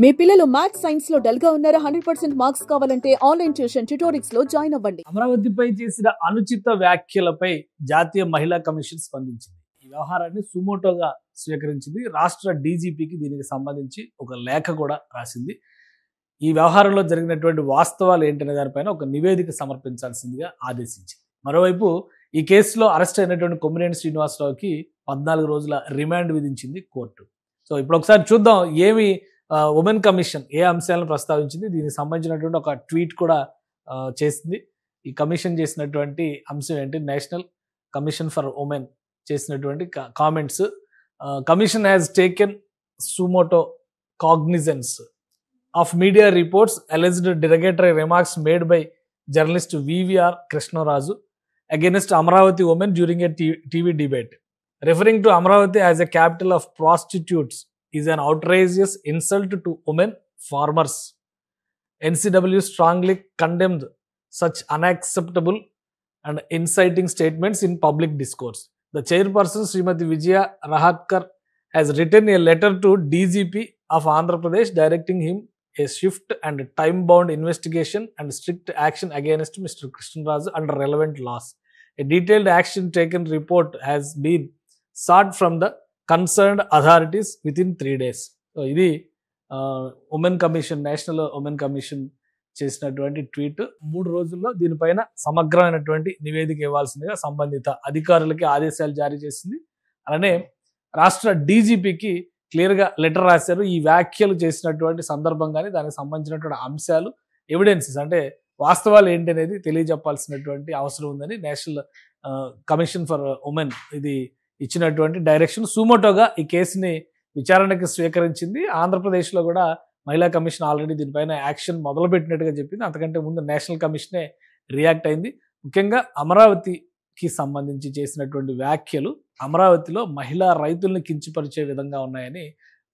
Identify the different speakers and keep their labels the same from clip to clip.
Speaker 1: మీ పిల్లలు maths science లో dull గా ఉన్నారా? 100% మార్క్స్ కావాలంటే ఆన్లైన్ ట్యూషన్ ట్యుటోరిక్స్ లో జాయిన్ అవ్వండి.
Speaker 2: అమరావతిపై చేసిన అనుచిత వ్యాఖ్యలపై జాతీయ మహిళా కమిషన్ స్పందించింది. ఈ వ్యవహారాన్ని సుమోటోగా స్వీకరించింది. రాష్ట్ర డీజీపీకి దీనికి సంబంధించి ఒక లేఖ కూడా రాసింది. ఈ వ్యవహారంలో జరిగినటువంటి వాస్తవాలు ఏంటనే దానిపైన ఒక నివేదిక సమర్పించాల్సిందిగా ఆదేశించింది. మరోవైపు ఈ కేసులో అరెస్ట్ అయినటువంటి కొమ్మినేని శ్రీనివాసరావుకి 14 రోజుల రిమాండ్ విధించింది కోర్టు. సో ఇప్పుడు ఒకసారి చూద్దాం ఏమి ఉమెన్ కమిషన్ ఏ అంశాలను ప్రస్తావించింది. దీనికి సంబంధించినటువంటి ఒక ట్వీట్ కూడా చేసింది. ఈ కమిషన్ చేసినటువంటి అంశం ఏంటి? నేషనల్ కమిషన్ ఫర్ ఉమెన్ చేసినటువంటి comments. Commission has taken suo motu cognizance of media reports alleged derogatory remarks made by journalist VVR Krishnaraju against Amravati women during a TV debate. Referring to Amravati as a capital of prostitutes is an outrageous insult to women farmers. NCW strongly condemned such unacceptable and inciting statements in public discourse. The chairperson Srimati Vijaya Rahatkar has written a letter to DGP of Andhra Pradesh directing him a swift and time-bound investigation and strict action against Mr. Krishnaraju under relevant laws. A detailed action taken report has been sought from the concerned authorities within 3 days. So, ఇది women commission, national women commission చేసినటువంటి tweet. 3 రోజుల్లో దీనిపైన సమగ్రమైనటువంటి నివేదిక ఇవ్వాల్సిందిగా సంబంధిత అధికారులకి ఆదేశాలు జారీ చేసింది. అలానే రాష్ట్ర డీజీపీకి క్లియర్గా లెటర్ రాశారు. ఈ వ్యాఖ్యలు చేసినటువంటి సందర్భం కానీ దానికి సంబంధించినటువంటి అంశాలు, ఎవిడెన్సెస్ అంటే వాస్తవాలు ఏంటి అనేది తెలియజెప్పాల్సినటువంటి అవసరం ఉందని నేషనల్ కమిషన్ ఫర్ ఉమెన్ ఇది ఇచ్చినటువంటి డైరెక్షన్. సుమోటోగా ఈ కేసుని విచారణకి స్వీకరించింది. ఆంధ్రప్రదేశ్లో కూడా మహిళా కమిషన్ ఆల్రెడీ దీనిపైన యాక్షన్ మొదలుపెట్టినట్టుగా చెప్పింది. అంతకంటే ముందు నేషనల్ కమిషనే రియాక్ట్ అయింది. ముఖ్యంగా అమరావతికి సంబంధించి చేసినటువంటి వ్యాఖ్యలు అమరావతిలో మహిళా రైతుల్ని కించపరిచే విధంగా ఉన్నాయని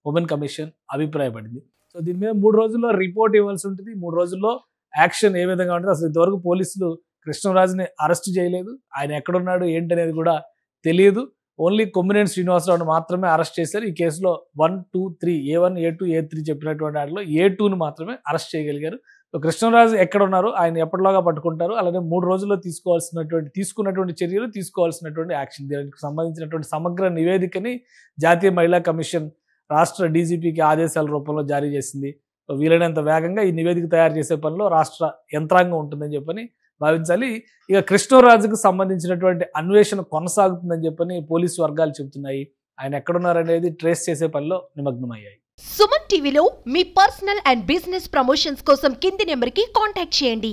Speaker 2: ఉమెన్ కమిషన్ అభిప్రాయపడింది. సో దీని మీద 3 రోజుల్లో రిపోర్ట్ ఇవ్వాల్సి ఉంటుంది. 3 రోజుల్లో యాక్షన్ ఏ విధంగా ఉంటుంది. అసలు ఇంతవరకు పోలీసులు కృష్ణరాజుని అరెస్ట్ చేయలేదు. ఆయన ఎక్కడున్నాడు ఏంటి అనేది కూడా తెలియదు. ఓన్లీ కొమ్మినేని శ్రీనివాసరావుని మాత్రమే అరెస్ట్ చేశారు. ఈ కేసులో 1, 2, 3 A1, A2, A3 చెప్పినటువంటి వాటిలో A2ని మాత్రమే అరెస్ట్ చేయగలిగారు. సో కృష్ణరాజు ఎక్కడ ఉన్నారు, ఆయన ఎప్పటిలాగా పట్టుకుంటారు, అలానే 3 రోజుల్లో తీసుకున్నటువంటి చర్యలు, తీసుకోవాల్సినటువంటి యాక్షన్, దీనికి సంబంధించినటువంటి సమగ్ర నివేదికని జాతీయ మహిళా కమిషన్ రాష్ట్ర డీజీపీకి ఆదేశాల రూపంలో జారీ చేసింది. సో వీలైనంత వేగంగా ఈ నివేదిక తయారు చేసే పనిలో రాష్ట్ర యంత్రాంగం ఉంటుందని చెప్పని భావించాలి. ఇక కృష్ణరాజుకు సంబంధించినటువంటి అన్వేషణ కొనసాగుతుందని చెప్పని పోలీసు వర్గాలు చెబుతున్నాయి. ఆయన ఎక్కడున్నారనేది ట్రేస్ చేసే పనిలో నిమగ్నమయ్యాయి.
Speaker 3: సుమన్ టీవీలో మీ పర్సనల్ అండ్ బిజినెస్ ప్రమోషన్స్ కోసం కింది నెంబర్కి కాంటాక్ట్ చేయండి.